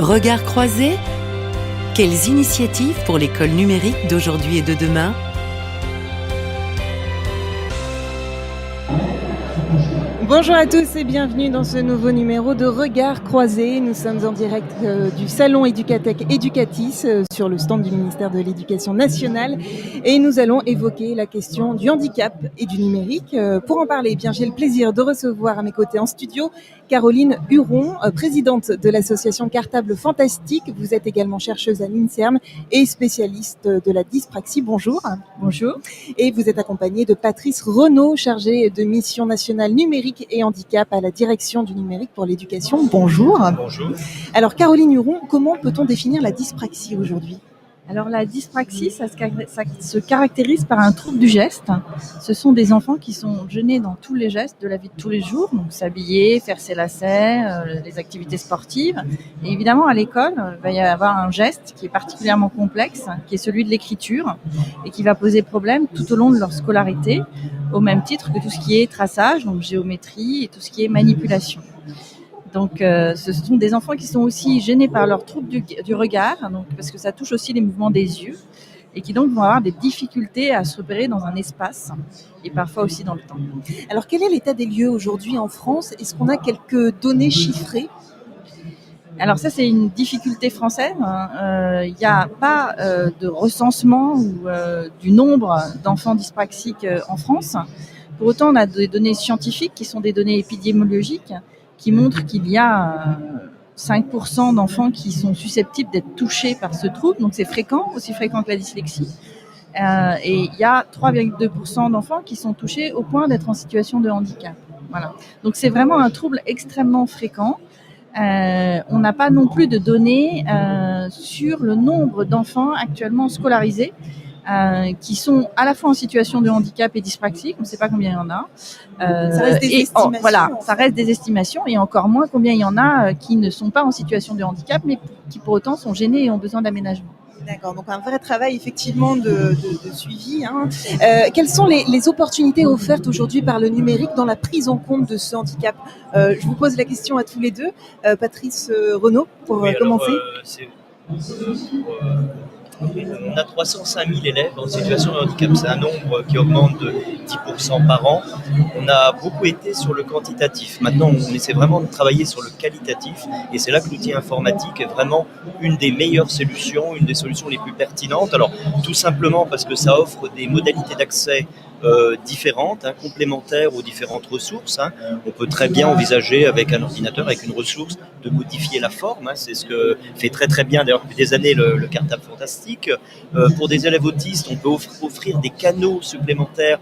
Regards croisés. Quelles initiatives pour l'école numérique d'aujourd'hui et de demain ? Bonjour à tous et bienvenue dans ce nouveau numéro de Regards croisés. Nous sommes en direct du salon Educatech Educatis sur le stand du ministère de l'Éducation nationale et nous allons évoquer la question du handicap et du numérique. Pour en parler, j'ai le plaisir de recevoir à mes côtés en studio Caroline Huron, présidente de l'association Cartable Fantastique. Vous êtes également chercheuse à l'INSERM et spécialiste de la dyspraxie. Bonjour. Bonjour. Et vous êtes accompagnée de Patrice Renaud, chargée de mission nationale numérique et handicap à la direction du numérique pour l'éducation. Bonjour. Bonjour. Alors Caroline Huron, comment peut-on définir la dyspraxie aujourd'hui ? Alors la dyspraxie, ça se caractérise par un trouble du geste. Ce sont des enfants qui sont gênés dans tous les gestes de la vie de tous les jours, donc s'habiller, faire ses lacets, les activités sportives. Et évidemment, à l'école, il va y avoir un geste qui est particulièrement complexe, qui est celui de l'écriture, et qui va poser problème tout au long de leur scolarité, au même titre que tout ce qui est traçage, donc géométrie, et tout ce qui est manipulation. Donc, ce sont des enfants qui sont aussi gênés par leur trouble du regard, donc, parce que ça touche aussi les mouvements des yeux, et qui donc vont avoir des difficultés à se repérer dans un espace, et parfois aussi dans le temps. Alors, quel est l'état des lieux aujourd'hui en France ? Est-ce qu'on a quelques données chiffrées ? Alors ça, c'est une difficulté française. Il n'y a pas de recensement du nombre d'enfants dyspraxiques en France. Pour autant, on a des données scientifiques qui sont des données épidémiologiques qui montrent qu'il y a 5% d'enfants qui sont susceptibles d'être touchés par ce trouble. Donc c'est fréquent, aussi fréquent que la dyslexie. Et il y a 3,2% d'enfants qui sont touchés au point d'être en situation de handicap. Voilà. Donc c'est vraiment un trouble extrêmement fréquent. On n'a pas non plus de données sur le nombre d'enfants actuellement scolarisés qui sont à la fois en situation de handicap et dyspraxique. On ne sait pas combien il y en a. Ça reste des estimations. Voilà, ça reste des estimations et encore moins combien il y en a qui ne sont pas en situation de handicap mais qui pour autant sont gênés et ont besoin d'aménagement. D'accord, donc un vrai travail effectivement de suivi. Quelles sont les opportunités offertes aujourd'hui par le numérique dans la prise en compte de ce handicap ? Je vous pose la question à tous les deux. Patrice Renaud, pour commencer. On a 305 000 élèves en situation de handicap. C'est un nombre qui augmente de 10% par an. On a beaucoup été sur le quantitatif. Maintenant, on essaie vraiment de travailler sur le qualitatif. Et c'est là que l'outil informatique est vraiment une des meilleures solutions, une des solutions les plus pertinentes. Alors, tout simplement parce que ça offre des modalités d'accès différentes, complémentaires aux différentes ressources. On peut très bien envisager avec un ordinateur, avec une ressource, de modifier la forme. C'est ce que fait très très bien d'ailleurs depuis des années le Cartable Fantastique. Pour des élèves autistes, on peut offrir des canaux supplémentaires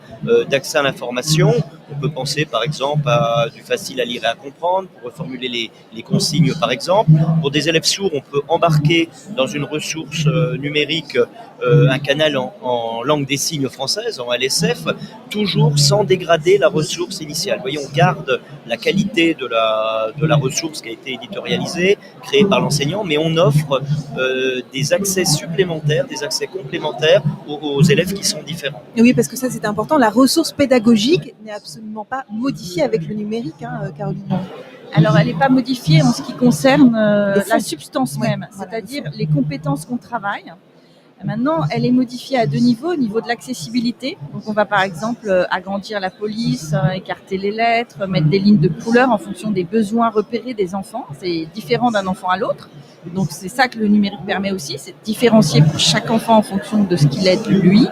d'accès à l'information. On peut penser par exemple à du facile à lire et à comprendre pour reformuler les consignes par exemple. Pour des élèves sourds, on peut embarquer dans une ressource numérique un canal en langue des signes française, en LSF, toujours sans dégrader la ressource initiale. Vous voyez, on garde la qualité de la ressource qui a été éditorialisée, créée par l'enseignant, mais on offre des accès supplémentaires, des accès complémentaires aux élèves qui sont différents. Oui, parce que ça c'est important, la ressource pédagogique n'est absolument pas modifiée avec le numérique, Caroline. Alors, elle n'est pas modifiée en ce qui concerne la substance même, c'est-à-dire les compétences qu'on travaille. Maintenant, elle est modifiée à deux niveaux. Au niveau de l'accessibilité, donc on va par exemple agrandir la police, écarter les lettres, mettre des lignes de couleur en fonction des besoins repérés des enfants. C'est différent d'un enfant à l'autre. Donc c'est ça que le numérique permet aussi, c'est de différencier pour chaque enfant en fonction de ce qu'il est lui.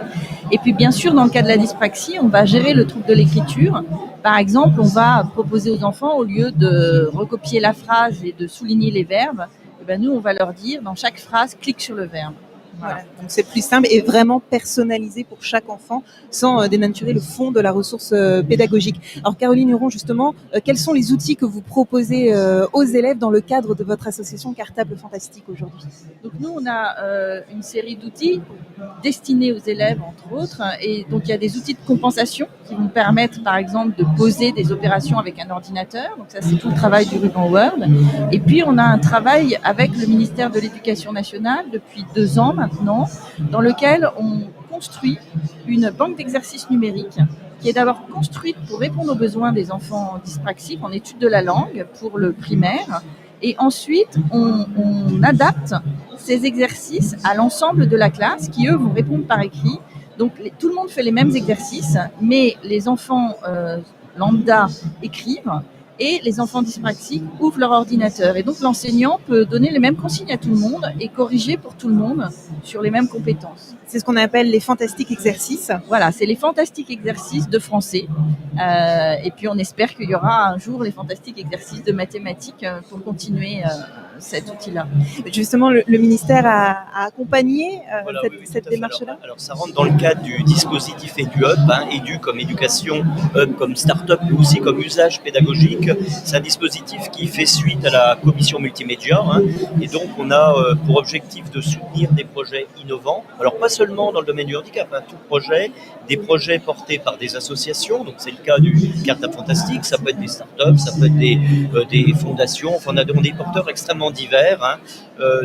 Et puis bien sûr, dans le cas de la dyspraxie, on va gérer le trouble de l'écriture. Par exemple, on va proposer aux enfants, au lieu de recopier la phrase et de souligner les verbes, nous on va leur dire dans chaque phrase, clique sur le verbe. Voilà. Donc c'est plus simple et vraiment personnalisé pour chaque enfant sans dénaturer le fond de la ressource pédagogique. Alors Caroline Huron, justement, quels sont les outils que vous proposez aux élèves dans le cadre de votre association Cartable Fantastique aujourd'hui ? Donc nous, on a une série d'outils destinés aux élèves, entre autres, et donc il y a des outils de compensation qui vont permettre, par exemple, de poser des opérations avec un ordinateur. Donc ça, c'est tout le travail du ruban Word. Et puis on a un travail avec le ministère de l'Éducation nationale depuis 2 ans maintenant, dans lequel on construit une banque d'exercices numériques qui est d'abord construite pour répondre aux besoins des enfants dyspraxiques en études de la langue pour le primaire Et ensuite, on adapte ces exercices à l'ensemble de la classe qui, eux, vont répondre par écrit. Donc, tout le monde fait les mêmes exercices, mais les enfants lambda écrivent et les enfants dyspraxiques ouvrent leur ordinateur. Et donc, l'enseignant peut donner les mêmes consignes à tout le monde et corriger pour tout le monde sur les mêmes compétences. C'est ce qu'on appelle les fantastiques exercices. Voilà, c'est les fantastiques exercices de français. Et puis, on espère qu'il y aura un jour les fantastiques exercices de mathématiques pour continuer cet outil-là. Justement, le ministère a accompagné Voilà, cette démarche-là. Alors, ça rentre dans le cadre du dispositif EduHub, Edu comme éducation, Hub comme start-up, mais aussi comme usage pédagogique. C'est un dispositif qui fait suite à la commission multimédia, et donc on a pour objectif de soutenir des projets innovants. Alors pas seulement dans le domaine du handicap, tout projet, des projets portés par des associations, donc c'est le cas du Cartable Fantastique, ça peut être des start-up, ça peut être des fondations, enfin on a des porteurs extrêmement divers.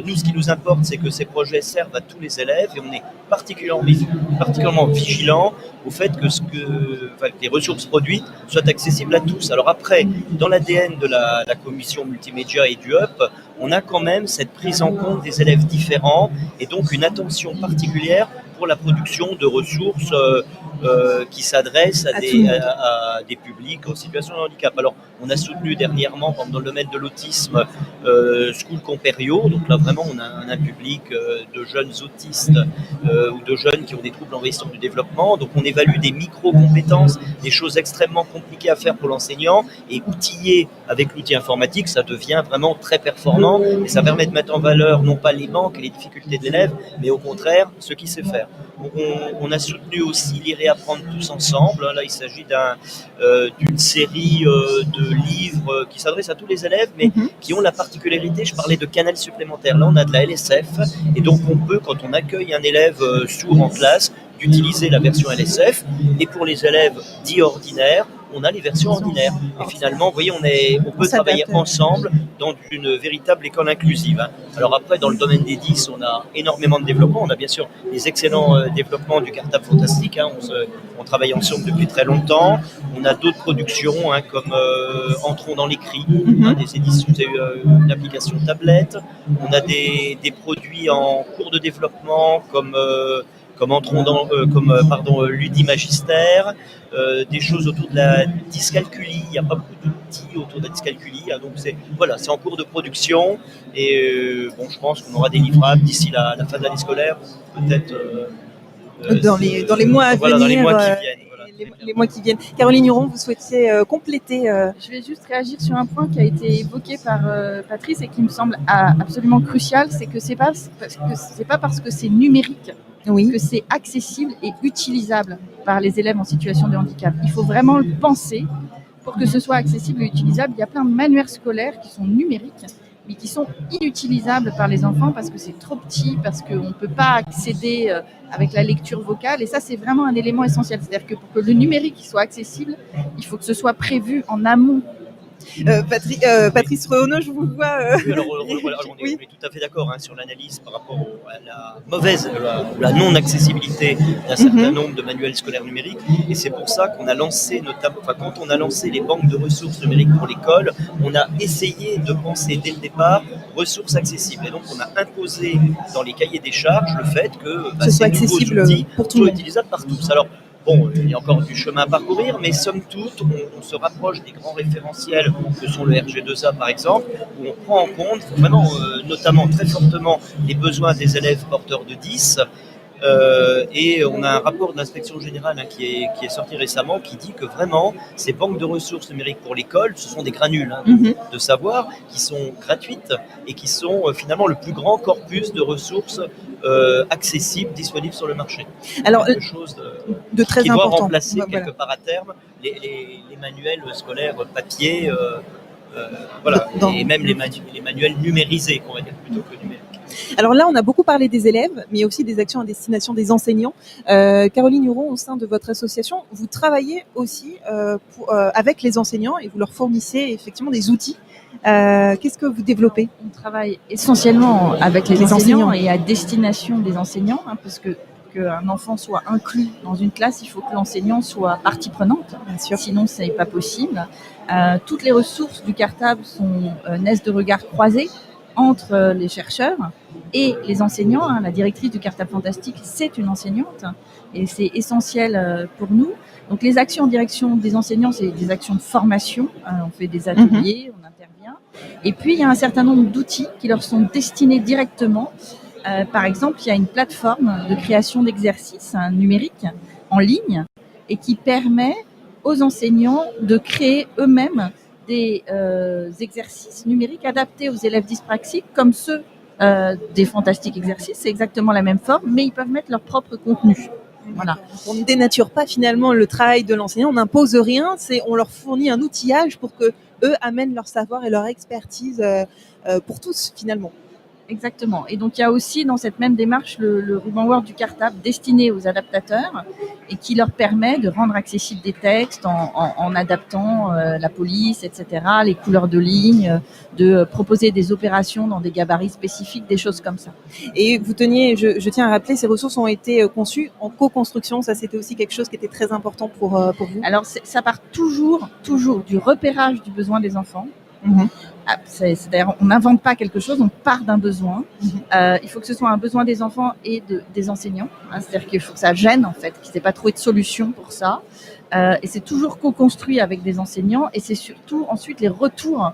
Nous, ce qui nous importe, c'est que ces projets servent à tous les élèves et on est particulièrement vigilant au fait que les ressources produites soient accessibles à tous. Alors après, dans l'ADN de la commission multimédia et du HUP, on a quand même cette prise en compte des élèves différents et donc une attention particulière pour la production de ressources qui s'adressent à des publics en situation de handicap. Alors, on a soutenu dernièrement, dans le domaine de l'autisme, School Comperio. Donc là, vraiment, on a un public de jeunes autistes ou de jeunes qui ont des troubles envahissants du développement. Donc, on évalue des micro-compétences, des choses extrêmement compliquées à faire pour l'enseignant. Et outillé avec l'outil informatique, ça devient vraiment très performant. Et ça permet de mettre en valeur, non pas les manques et les difficultés de l'élève, mais au contraire, ce qu'il sait faire. On a soutenu aussi les Réapprendre tous ensemble. Là, il s'agit d'une série de livres qui s'adressent à tous les élèves, mais qui ont la particularité, je parlais de canal supplémentaire. Là, on a de la LSF, et donc on peut, quand on accueille un élève sourd en classe, d'utiliser la version LSF, et pour les élèves dits ordinaires, on a les versions ordinaires. Et finalement, vous voyez, on peut travailler ensemble dans une véritable école inclusive. Alors après, dans le domaine des 10, on a énormément de développement. On a bien sûr les excellents développemes du Cartable Fantastique. On travaille ensemble depuis très longtemps. On a d'autres productions comme Entrons dans l'écrit, des éditions, une application tablette. On a des produits en cours de développement comme Ludimagister, des choses autour de la dyscalculie. Il n'y a pas beaucoup d'outils autour de la dyscalculie, donc c'est en cours de production et je pense qu'on aura des livrables d'ici la fin de l'année scolaire, peut-être dans les mois à venir. Dans les mois qui viennent. Les mois qui viennent. Caroline Huron, vous souhaitiez compléter Je vais juste réagir sur un point qui a été évoqué par Patrice et qui me semble absolument crucial, c'est que c'est pas parce que c'est numérique que c'est accessible et utilisable par les élèves en situation de handicap. Il faut vraiment le penser pour que ce soit accessible et utilisable. Il y a plein de manuels scolaires qui sont numériques, mais qui sont inutilisables par les enfants parce que c'est trop petit, parce qu'on ne peut pas accéder avec la lecture vocale. Et ça, c'est vraiment un élément essentiel. C'est-à-dire que pour que le numérique soit accessible, il faut que ce soit prévu en amont. Patrice Renaud, je vous vois. On est tout à fait d'accord sur l'analyse par rapport à la mauvaise, la non-accessibilité d'un certain nombre de manuels scolaires numériques. Et c'est pour ça qu'on a lancé, quand on a lancé les banques de ressources numériques pour l'école, on a essayé de penser dès le départ ressources accessibles. Et donc, on a imposé dans les cahiers des charges le fait que ces nouveaux outils soient utilisables par tous. Alors, il y a encore du chemin à parcourir, mais somme toute, on se rapproche des grands référentiels que sont le RG2A par exemple, où on prend en compte vraiment, notamment très fortement, les besoins des élèves porteurs de 10. Et on a un rapport de l'inspection générale qui est sorti récemment qui dit que vraiment ces banques de ressources numériques pour l'école, ce sont des granules de savoir qui sont gratuites et qui sont finalement le plus grand corpus de ressources accessibles, disponibles sur le marché. Alors, quelque chose de très qui important. doit remplacer quelque part à terme les manuels scolaires papier, et même les manuels numérisés, on va dire, plutôt que numériques. Alors là, on a beaucoup parlé des élèves, mais aussi des actions à destination des enseignants. Caroline Huron, au sein de votre association, vous travaillez aussi avec les enseignants et vous leur fournissez effectivement des outils. Qu'est-ce que vous développez ? On travaille essentiellement avec les enseignants et à destination des enseignants, parce que qu'un enfant soit inclus dans une classe, il faut que l'enseignant soit partie prenante. Bien sûr. Sinon, ce n'est pas possible. Toutes les ressources du cartable naissent de regards croisés entre les chercheurs et les enseignants. La directrice du cartable fantastique, c'est une enseignante et c'est essentiel pour nous. Donc les actions en direction des enseignants, c'est des actions de formation. On fait des ateliers, on intervient. Et puis il y a un certain nombre d'outils qui leur sont destinés directement. Par exemple, il y a une plateforme de création d'exercices numériques en ligne et qui permet aux enseignants de créer eux-mêmes des exercices numériques adaptés aux élèves dyspraxiques comme ceux des fantastiques exercices. C'est exactement la même forme, mais ils peuvent mettre leur propre contenu. Voilà. On ne dénature pas finalement le travail de l'enseignant, on n'impose rien, on leur fournit un outillage pour que eux amènent leur savoir et leur expertise pour tous finalement. Exactement. Et donc, il y a aussi dans cette même démarche le ruban Word du cartable destiné aux adaptateurs et qui leur permet de rendre accessibles des textes en adaptant la police, etc., les couleurs de ligne, de proposer des opérations dans des gabarits spécifiques, des choses comme ça. Et vous teniez, je tiens à rappeler, ces ressources ont été conçues en co-construction. Ça, c'était aussi quelque chose qui était très important pour vous. Alors, ça part toujours du repérage du besoin des enfants. C'est-à-dire, on n'invente pas quelque chose, on part d'un besoin. Il faut que ce soit un besoin des enfants et des enseignants. C'est-à-dire qu'il faut que ça gêne, en fait, qu'il n'y ait pas trouvé de solution pour ça. Et c'est toujours co-construit avec des enseignants. Et c'est surtout, ensuite, les retours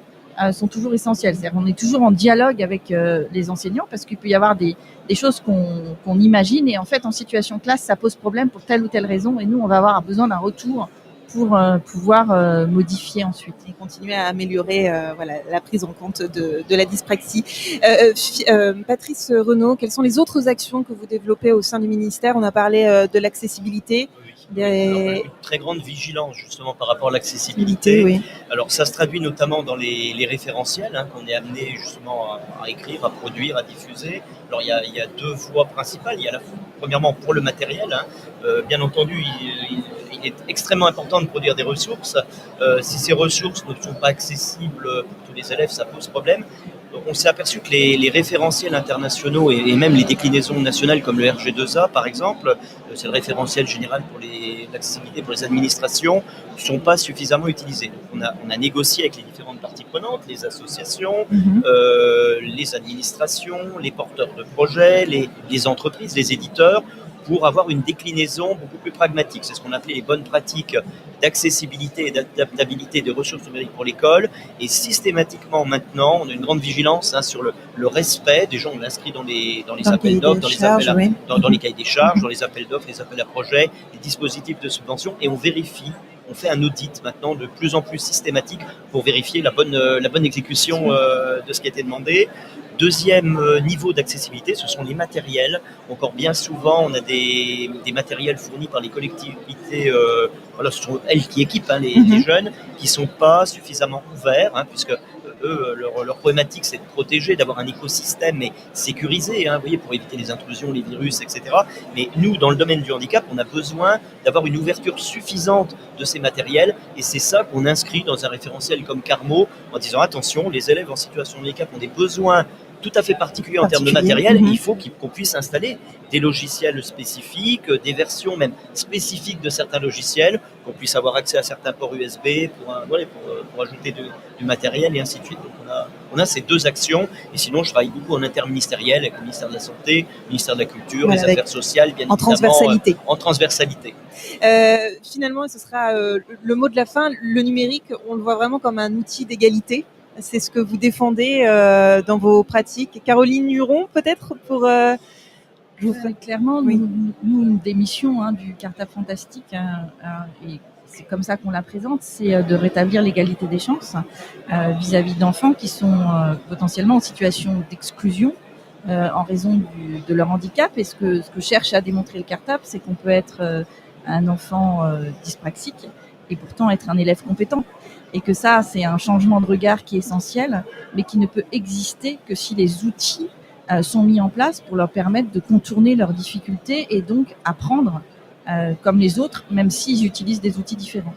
sont toujours essentiels. C'est-à-dire qu'on est toujours en dialogue avec les enseignants parce qu'il peut y avoir des choses qu'on imagine. Et en fait, en situation classe, ça pose problème pour telle ou telle raison. Et nous, on va avoir besoin d'un retour pour pouvoir modifier ensuite. Et continuer à améliorer la prise en compte de la dyspraxie. Patrice Renaud, quelles sont les autres actions que vous développez au sein du ministère ? On a parlé de l'accessibilité. Une très grande vigilance justement par rapport à l'accessibilité. Oui. Alors ça se traduit notamment dans les référentiels qu'on est amené justement à écrire, à produire, à diffuser. Alors il y a deux voies principales. Il y a premièrement pour le matériel. Bien entendu, il est extrêmement important de produire des ressources. Si ces ressources ne sont pas accessibles pour tous les élèves, ça pose problème. On s'est aperçu que les référentiels internationaux et même les déclinaisons nationales comme le RG2A par exemple, c'est le référentiel général pour l'accessibilité pour les administrations, ne sont pas suffisamment utilisés. Donc on a négocié avec les différentes parties prenantes, les associations, les administrations, les porteurs de projets, les entreprises, les éditeurs, pour avoir une déclinaison beaucoup plus pragmatique. C'est ce qu'on appelait les bonnes pratiques d'accessibilité et d'adaptabilité des ressources numériques pour l'école. Et systématiquement maintenant, on a une grande vigilance sur le respect. Déjà, on l'inscrit dans les appels d'offres, dans les cahiers des charges, dans les appels d'offres, les appels à projets, les dispositifs de subvention. Et on vérifie, on fait un audit maintenant de plus en plus systématique pour vérifier la bonne exécution de ce qui a été demandé. Deuxième niveau d'accessibilité, ce sont les matériels. Encore bien souvent, on a des matériels fournis par les collectivités, ce sont elles qui équipent les jeunes, qui ne sont pas suffisamment ouverts, puisque eux, leur problématique, c'est de protéger, d'avoir un écosystème mais sécurisé, vous voyez, pour éviter les intrusions, les virus, etc. Mais nous, dans le domaine du handicap, on a besoin d'avoir une ouverture suffisante de ces matériels, et c'est ça qu'on inscrit dans un référentiel comme Carmo, en disant attention, les élèves en situation de handicap ont des besoins tout à fait particulier en termes de matériel. Il faut qu'on puisse installer des logiciels spécifiques, des versions même spécifiques de certains logiciels, qu'on puisse avoir accès à certains ports USB pour ajouter du matériel et ainsi de suite. Donc on a ces deux actions. Et sinon, je travaille beaucoup en interministériel avec le ministère de la Santé, le ministère de la Culture, les Affaires sociales, bien évidemment. En transversalité. Finalement, ce sera le mot de la fin. Le numérique, on le voit vraiment comme un outil d'égalité. C'est ce que vous défendez dans vos pratiques. Caroline Huron, peut-être pour... Clairement, oui. Nous, une des missions du cartable fantastique, et c'est comme ça qu'on la présente, c'est de rétablir l'égalité des chances vis-à-vis d'enfants qui sont potentiellement en situation d'exclusion en raison de leur handicap. Et ce que cherche à démontrer le cartable, c'est qu'on peut être un enfant dyspraxique et pourtant être un élève compétent. Et que ça, c'est un changement de regard qui est essentiel, mais qui ne peut exister que si les outils sont mis en place pour leur permettre de contourner leurs difficultés et donc apprendre comme les autres, même s'ils utilisent des outils différents.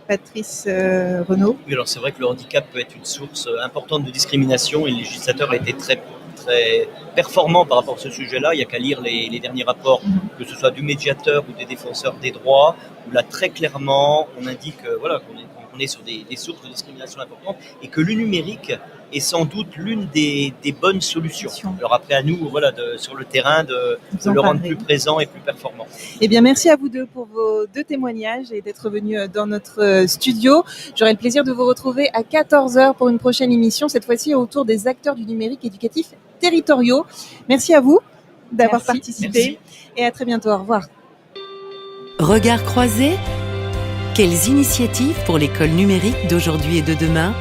Patrice Renaud. Oui, alors c'est vrai que le handicap peut être une source importante de discrimination et le législateur a été très très performants par rapport à ce sujet-là. Il n'y a qu'à lire les derniers rapports, que ce soit du médiateur ou des défenseurs des droits, où là très clairement on indique qu'on est sur des sources de discrimination importantes et que le numérique est sans doute l'une des bonnes solutions. Alors après à nous, sur le terrain, de le rendre plus présent et plus performant. Eh bien, merci à vous deux pour vos 2 témoignages et d'être venus dans notre studio. J'aurai le plaisir de vous retrouver à 14h pour une prochaine émission, cette fois-ci autour des acteurs du numérique éducatif territoriaux. Merci à vous d'avoir participé. Merci. Et à très bientôt. Au revoir. Regards croisés. Quelles initiatives pour l'école numérique d'aujourd'hui et de demain ?